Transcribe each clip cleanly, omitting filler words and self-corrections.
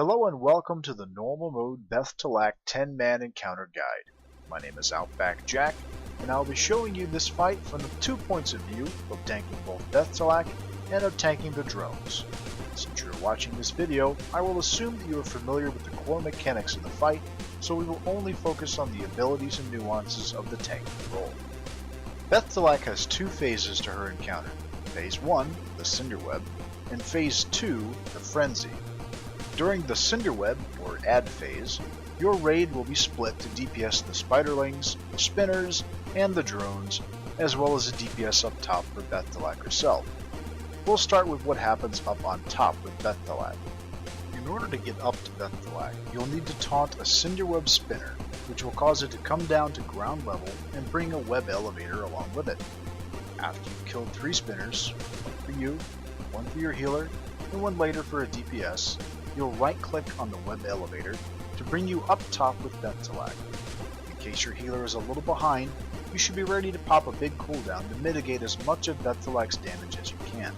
Hello and welcome to the Normal Mode Beth'tilac 10-man encounter guide. My name is Outback Jack, and I'll be showing you this fight from the 2 points of view of tanking both Beth'tilac and of tanking the drones. Since you're watching this video, I will assume that you are familiar with the core mechanics of the fight, so we will only focus on the abilities and nuances of the tanking role. Beth'tilac has two phases to her encounter. Phase 1, the Cinderweb, and Phase 2, the Frenzy. During the Cinderweb, or Add phase, your raid will be split to DPS the Spiderlings, the Spinners, and the Drones, as well as a DPS up top for Beth'tilac herself. We'll start with what happens up on top with Beth'tilac. In order to get up to Beth'tilac, you'll need to taunt a Cinderweb Spinner, which will cause it to come down to ground level and bring a web elevator along with it. After you've killed 3 Spinners, one for you, one for your healer, and one later for a DPS, you'll right-click on the web elevator to bring you up top with Beth'tilac. In case your healer is a little behind, you should be ready to pop a big cooldown to mitigate as much of Beth'tilac's damage as you can.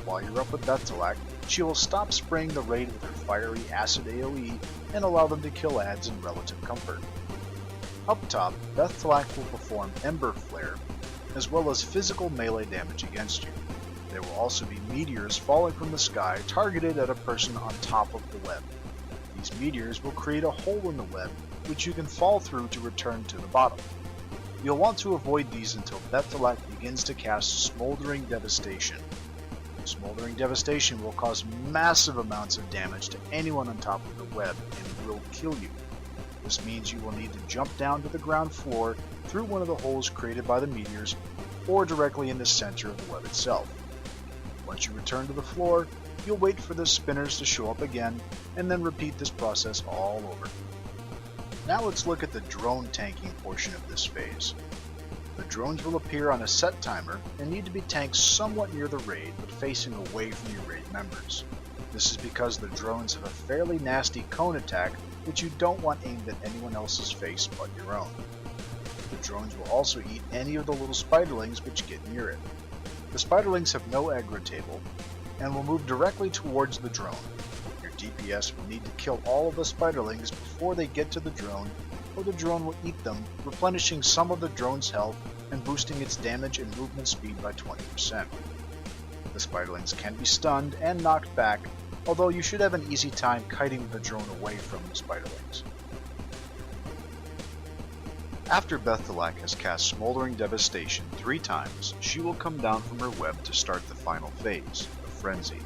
While you're up with Beth'tilac, she will stop spraying the raid with her fiery acid AoE and allow them to kill adds in relative comfort. Up top, Beth'tilac will perform Ember Flare, as well as physical melee damage against you. There will also be meteors falling from the sky targeted at a person on top of the web. These meteors will create a hole in the web which you can fall through to return to the bottom. You'll want to avoid these until Beth'tilac begins to cast Smoldering Devastation. Smoldering Devastation will cause massive amounts of damage to anyone on top of the web and will kill you. This means you will need to jump down to the ground floor through one of the holes created by the meteors or directly in the center of the web itself. Once you return to the floor, you'll wait for the spinners to show up again, and then repeat this process all over. Now let's look at the drone tanking portion of this phase. The drones will appear on a set timer and need to be tanked somewhat near the raid but facing away from your raid members. This is because the drones have a fairly nasty cone attack which you don't want aimed at anyone else's face but your own. The drones will also eat any of the little spiderlings which get near it. The Spiderlings have no aggro table, and will move directly towards the drone. Your DPS will need to kill all of the Spiderlings before they get to the drone, or the drone will eat them, replenishing some of the drone's health and boosting its damage and movement speed by 20%. The Spiderlings can be stunned and knocked back, although you should have an easy time kiting the drone away from the Spiderlings. After Beth'tilac has cast Smoldering Devastation 3 times, she will come down from her web to start the final phase, the Frenzy.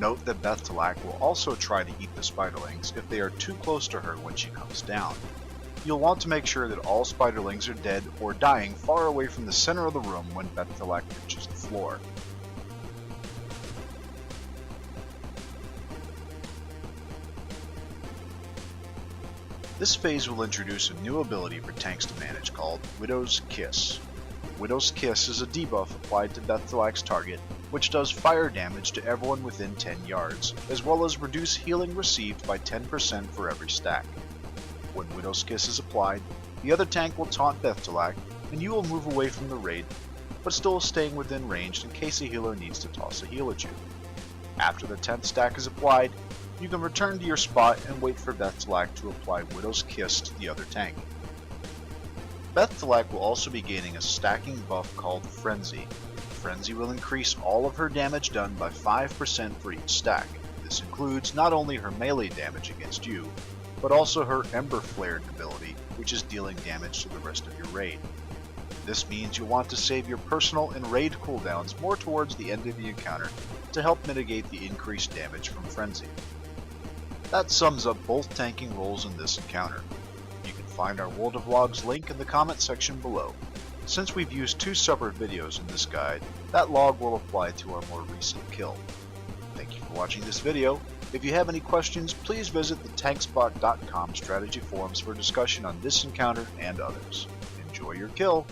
Note that Beth'tilac will also try to eat the Spiderlings if they are too close to her when she comes down. You'll want to make sure that all Spiderlings are dead or dying far away from the center of the room when Beth'tilac reaches the floor. This phase will introduce a new ability for tanks to manage called Widow's Kiss. Widow's Kiss is a debuff applied to Beth'tilac's target, which does fire damage to everyone within 10 yards, as well as reduce healing received by 10% for every stack. When Widow's Kiss is applied, the other tank will taunt Beth'tilac, and you will move away from the raid, but still staying within range in case a healer needs to toss a heal at you. After the 10th stack is applied, you can return to your spot and wait for Beth'tilac to apply Widow's Kiss to the other tank. Beth'tilac will also be gaining a stacking buff called Frenzy. Frenzy will increase all of her damage done by 5% for each stack. This includes not only her melee damage against you, but also her Ember Flare ability, which is dealing damage to the rest of your raid. This means you'll want to save your personal and raid cooldowns more towards the end of the encounter to help mitigate the increased damage from Frenzy. That sums up both tanking roles in this encounter. You can find our World of Logs link in the comment section below. Since we've used 2 separate videos in this guide, that log will apply to our more recent kill. Thank you for watching this video. If you have any questions, please visit the Tankspot.com strategy forums for discussion on this encounter and others. Enjoy your kill!